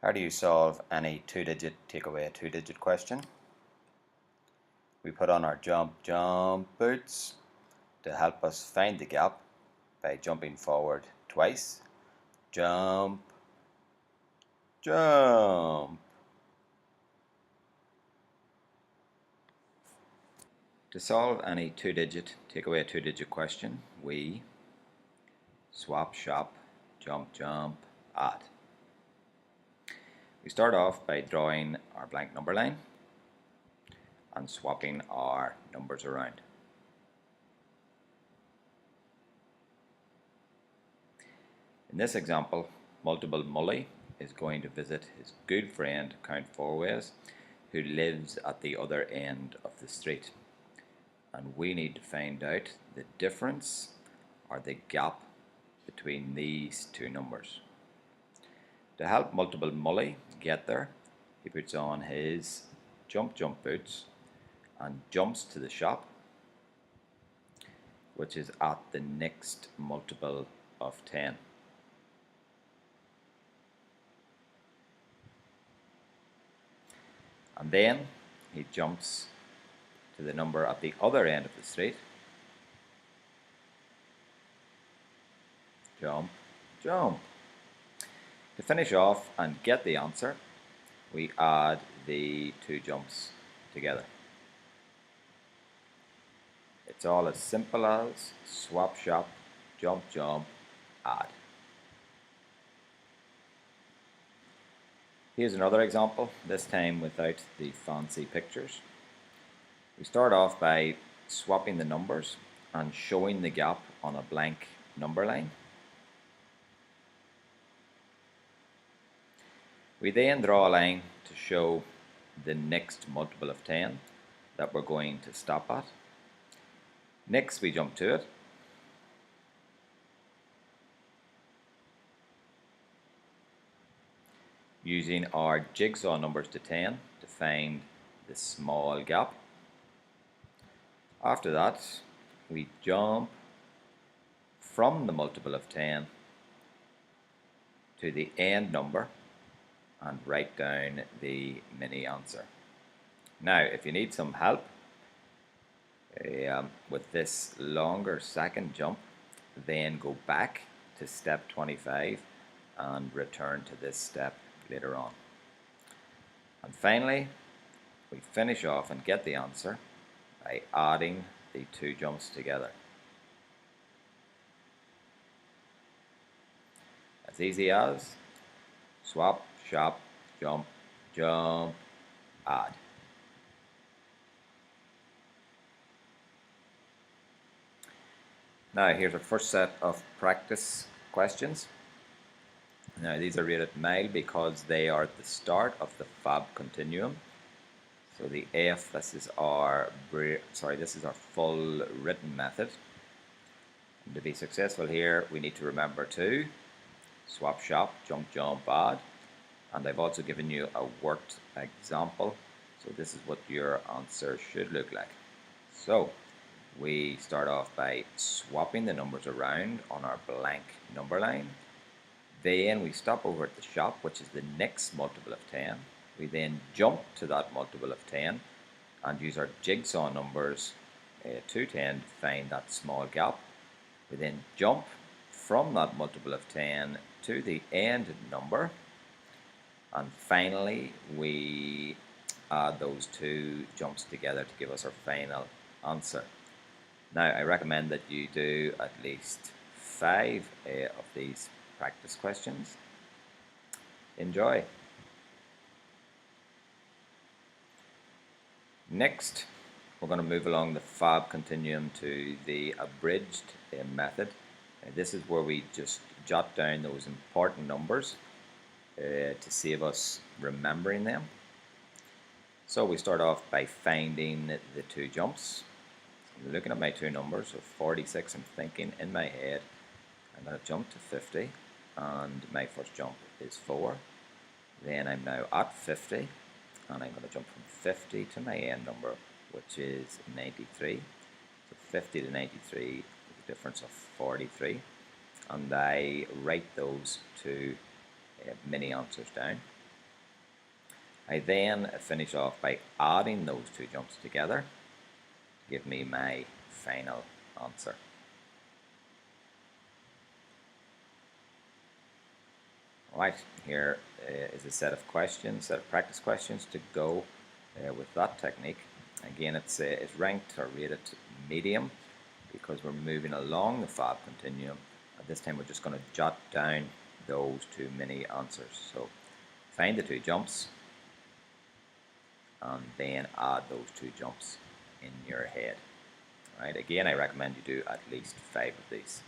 How do you solve any two-digit take away a two-digit question? We put on our jump boots to help us find the gap by jumping forward twice. Jump, jump. To solve any two-digit take away a two-digit question, we swap, shop, jump, add. We start off by drawing our blank number line and swapping our numbers around. In this example, Multiple Mully is going to visit his good friend Count Fourways, who lives at the other end of the street. And we need to find out the difference or the gap between these two numbers. To help Multiple Mully get there, he puts on his jump boots and jumps to the shop, which is at the next multiple of 10. And then he jumps to the number at the other end of the street. Jump. To finish off and get the answer, we add the two jumps together. It's all as simple as swap, shop, jump, add. Here's another example, this time without the fancy pictures. We start off by swapping the numbers and showing the gap on a blank number line. We then draw a line to show the next multiple of 10 that we're going to stop at. Next we jump to it. Using our jigsaw numbers to 10 to find the small gap. After that, we jump from the multiple of 10 to the end number and write down the mini answer. Now, if you need some help with this longer second jump, then go back to step 25 and return to this step later on. And finally, we finish off and get the answer by adding the two jumps together. As easy as swap, shop, jump, add. Now here's our first set of practice questions. Now these are rated mild because they are at the start of the FAB continuum. So the F, this is our full written method. And to be successful here, we need to remember to swap, shop, jump, add. And I've also given you a worked example. So this is what your answer should look like. So we start off by swapping the numbers around on our blank number line. Then we stop over at the shop, which is the next multiple of 10. We then jump to that multiple of 10 and use our jigsaw numbers to 10 to find that small gap. We then jump from that multiple of 10 to the end number, and finally we add those two jumps together to give us our final answer. Now I recommend that you do at least 5 of these practice questions. Enjoy. Next, we're going to move along the FAB continuum to the abridged method. This is where we just jot down those important numbers to save us remembering them. So we start off by finding the two jumps. I'm looking at my two numbers, so 46, I'm thinking in my head, I'm going to jump to 50, and my first jump is 4. Then I'm now at 50, and I'm going to jump from 50 to my end number, which is 93. So 50 to 93 is a difference of 43, and I write those two mini answers down. I then finish off by adding those two jumps together to give me my final answer. Right, here is a set of questions, set of practice questions to go with that technique. Again, it's ranked or rated medium because we're moving along the FAB continuum. At this time, we're just going to jot down those two mini answers. So find the two jumps and then add those two jumps in your head. Right, again, I recommend you do at least 5 of these.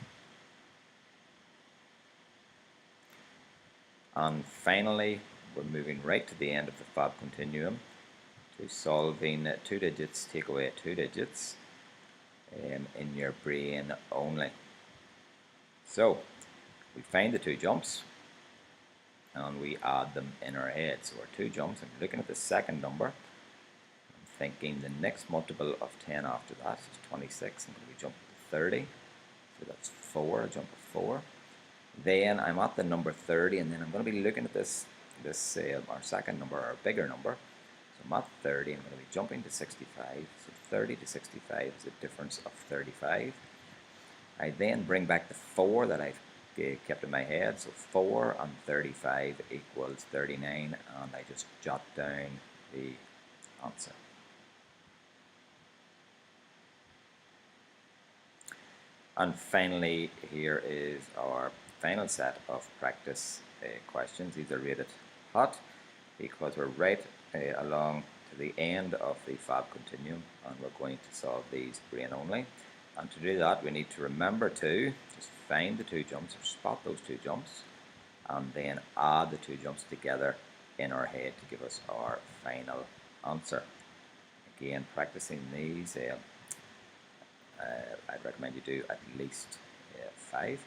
And finally, we're moving right to the end of the FAB continuum to solving 2 digits, take away 2 digits in your brain only. So we find the two jumps and we add them in our head. So our two jumps, I'm looking at the second number, I'm thinking the next multiple of 10 after that is 26. I'm going to be jumping to 30. So that's 4, a jump of 4. Then I'm at the number 30, and then I'm going to be looking at this our second number, our bigger number. So I'm at 30, I'm going to be jumping to 65. So 30 to 65 is a difference of 35. I then bring back the 4 that I've kept in my head. So 4 and 35 equals 39, and I just jot down the answer. And finally, here is our final set of practice questions. These are rated hot because we're right along to the end of the FAB continuum, and we're going to solve these brain only. And to do that, we need to remember to just find the two jumps, or spot those two jumps, and then add the two jumps together in our head to give us our final answer. Again, practicing these, I'd recommend you do at least 5.